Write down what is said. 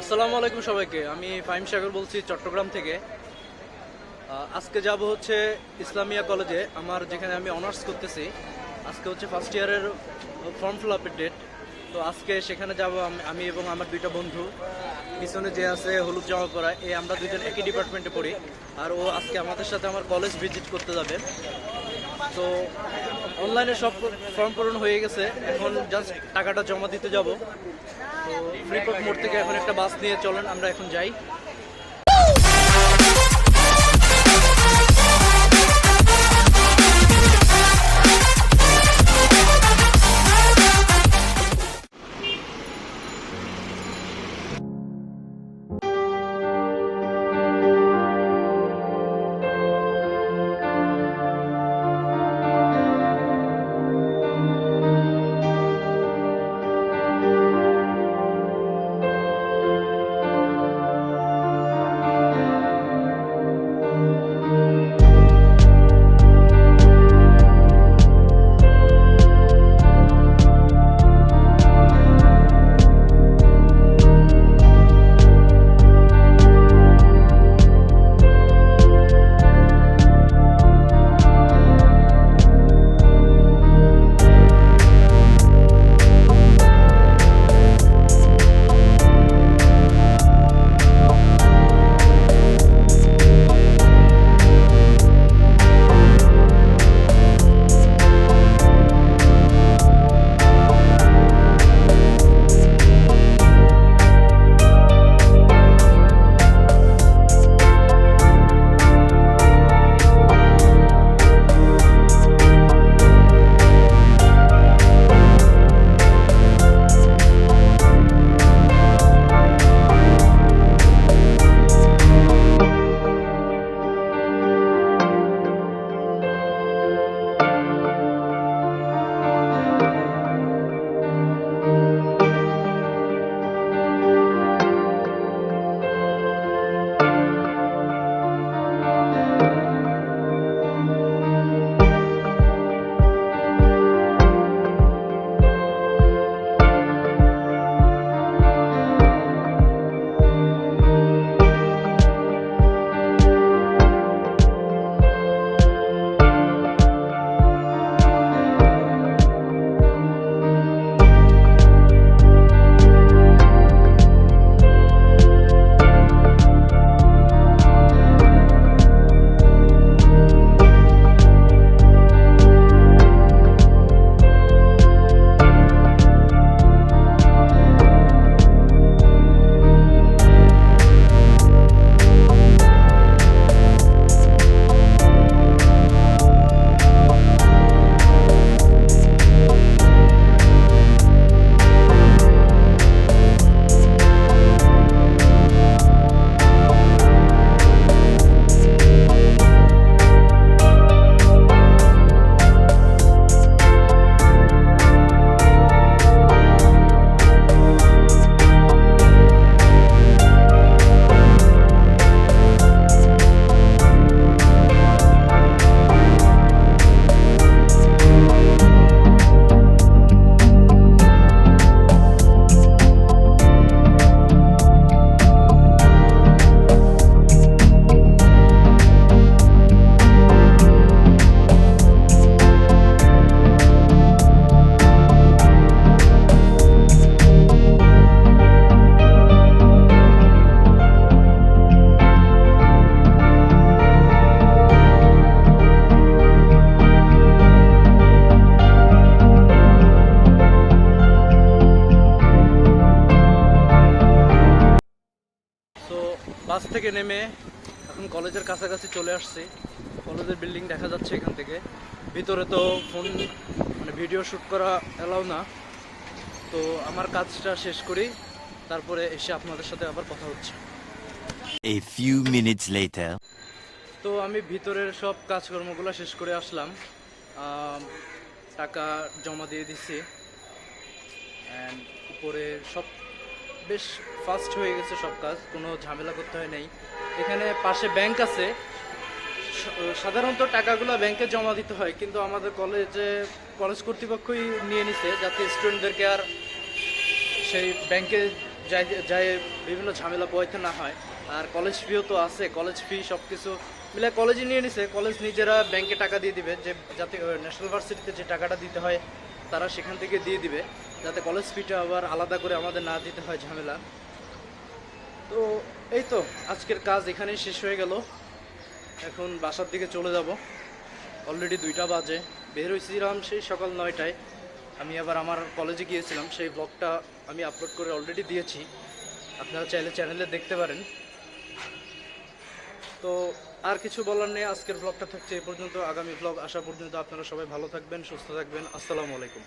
আসসালামু আলাইকুম সবাইকে। আমি ফাহিম সাগর বলছি চট্টগ্রাম থেকে। আজকে যাব হচ্ছে ইসলামিয়া কলেজে, আমার যেখানে আমি অনার্স করতেছি। আজকে হচ্ছে ফার্স্ট ইয়ারের ফর্ম ফিল আপের ডেট। তো আজকে সেখানে যাব আমি এবং আমার দুইটা বন্ধু। পিছনে যে আছে হলুদ জামা পরা, আমরা দুজন একই ডিপার্টমেন্টে পড়ি। আর ও আজকে আমাদের সাথে আমার কলেজ ভিজিট করতে যাবে। তো অনলাইনে সব ফর্ম পূরণ হয়ে গেছে, এখন জাস্ট টাকাটা জমা দিতে যাব। তো ফ্রিপক মোড় থেকে এখন একটা বাস নিয়ে চলেন আমরা এখন যাই। বাস থেকে নেমে এখন কলেজের কাছাকাছি চলে আসছি। কলেজের বিল্ডিং দেখা যাচ্ছে এখান থেকে। ভিতরে তো ফোন ভিডিও শ্যুট করা এলাও না। তো আমার কাজটা শেষ করি, তারপরে এসে আপনাদের সাথে আবার কথা হচ্ছে। A few minutes later. তো আমি ভিতরের সব কাজকর্মগুলো শেষ করে আসলাম, টাকা জমা দিয়ে দিচ্ছি। অ্যান্ড উপরে সব বেশ ফাস্ট হয়ে গেছে, সব কাজ কোনো ঝামেলা করতে হয় নাই। এখানে পাশে ব্যাংক আছে, সাধারণত টাকাগুলো ব্যাংকে জমা দিতে হয়, কিন্তু আমাদের কলেজ কর্তৃপক্ষই নিয়ে নিছে যাতে স্টুডেন্টদেরকে আর সেই ব্যাংকে যাই যাই বিভিন্ন ঝামেলা পোয়াইতে না হয়। আর কলেজ ফিও তো আছে, কলেজ ফি সব কিছু মিলে কলেজে নিয়ে নিছে, কলেজ নিজেরা ব্যাংকে টাকা দিয়ে দিবে, যে যাতে ন্যাশনাল ভার্সিটিতে যে টাকাটা দিতে হয় তারা সেখান থেকে দিয়ে দিবে, যাতে কলেজ ফিটা আবার আলাদা করে আমাদের না দিতে হয় ঝামেলা। তো এই তো আজকের কাজ এখানেই শেষ হয়ে গেল, এখন বাসার দিকে চলে যাব। অলরেডি 2টা বাজে, বের হয়েছিলাম সেই সকাল 9টায়। আমি আবার আমার কলেজে গিয়েছিলাম, সেই ব্লগটা আমি আপলোড করে অলরেডি দিয়েছি, আপনারা চাইলে চ্যানেলে দেখতে পারেন। তো আর কিছু বলার নেই, আজকের ব্লগটা থাকছে এ পর্যন্ত। আগামী ব্লগ আসা পর্যন্ত আপনারা সবাই ভালো থাকবেন, সুস্থ থাকবেন। আসসালামু আলাইকুম।